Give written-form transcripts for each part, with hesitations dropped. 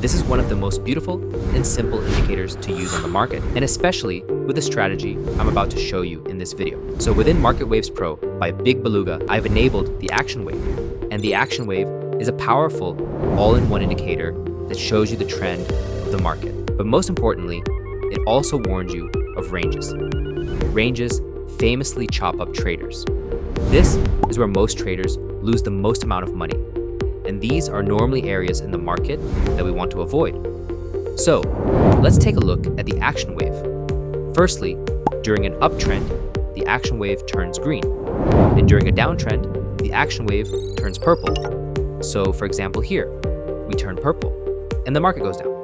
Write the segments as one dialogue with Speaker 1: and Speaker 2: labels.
Speaker 1: This is one of the most beautiful and simple indicators to use on the market, and especially with the strategy I'm about to show you in this video. So within Market Waves Pro by Big Beluga, I've enabled the Action Wave, and the Action Wave is a powerful all-in-one indicator that shows you the trend of the market. But most importantly, it also warns you of ranges. Ranges famously chop up traders. This is where most traders lose the most amount of money, and these are normally areas in the market that we want to avoid. So let's take a look at the action wave. Firstly, during an uptrend, the action wave turns green, and during a downtrend, the action wave turns purple. So for example here, we turn purple, and the market goes down.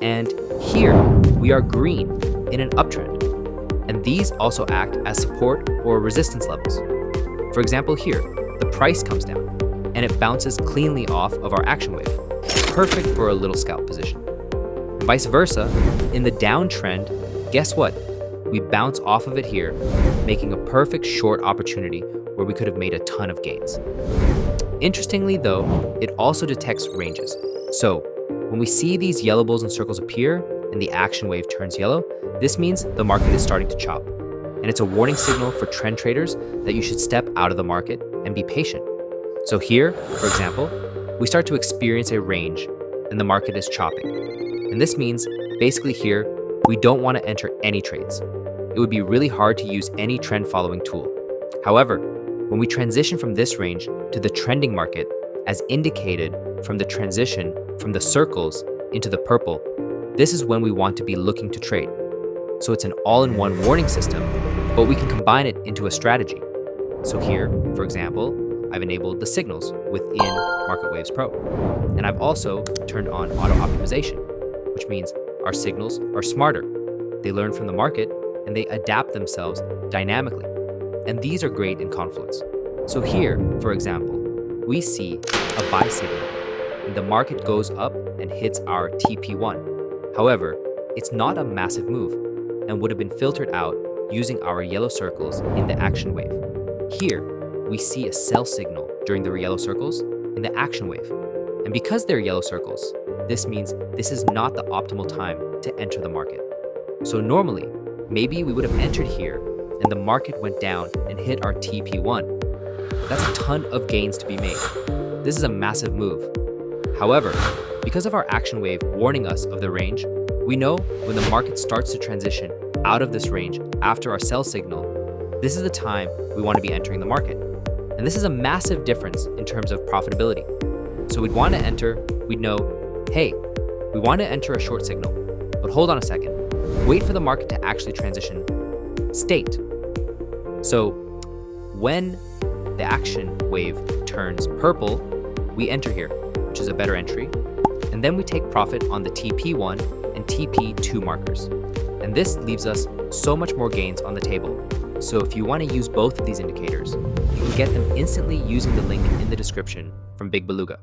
Speaker 1: And here, we are green in an uptrend, and these also act as support or resistance levels. For example here, the price comes down, and it bounces cleanly off of our action wave, perfect for a little scalp position. And vice versa, in the downtrend, guess what? We bounce off of it here, making a perfect short opportunity where we could have made a ton of gains. Interestingly though, it also detects ranges. So when we see these yellow bulls and circles appear and the action wave turns yellow, this means the market is starting to chop. And it's a warning signal for trend traders that you should step out of the market and be patient. So here, for example, we start to experience a range and the market is chopping. And this means basically here, we don't want to enter any trades. It would be really hard to use any trend following tool. However, when we transition from this range to the trending market, as indicated from the transition from the circles into the purple, this is when we want to be looking to trade. So it's an all-in-one warning system, but we can combine it into a strategy. So here, for example, I've enabled the signals within Market Waves Pro. And I've also turned on auto optimization, which means our signals are smarter. They learn from the market and they adapt themselves dynamically. And these are great in confluence. So here, for example, we see a buy signal and the market goes up and hits our TP1. However, it's not a massive move and would have been filtered out using our yellow circles in the action wave. Here, we see a sell signal during the yellow circles in the action wave. And because they're yellow circles, this means this is not the optimal time to enter the market. So normally, maybe we would have entered here and the market went down and hit our TP1. That's a ton of gains to be made. This is a massive move. However, because of our action wave warning us of the range, we know when the market starts to transition out of this range after our sell signal, this is the time we want to be entering the market. And this is a massive difference in terms of profitability. So we'd want to enter, we'd know, hey, we want to enter a short signal, but hold on a second. Wait for the market to actually transition state. So when the action wave turns purple, we enter here, which is a better entry. And then we take profit on the TP1 and TP2 markers. And this leaves us so much more gains on the table. So if you want to use both of these indicators, you can get them instantly using the link in the description from Big Beluga.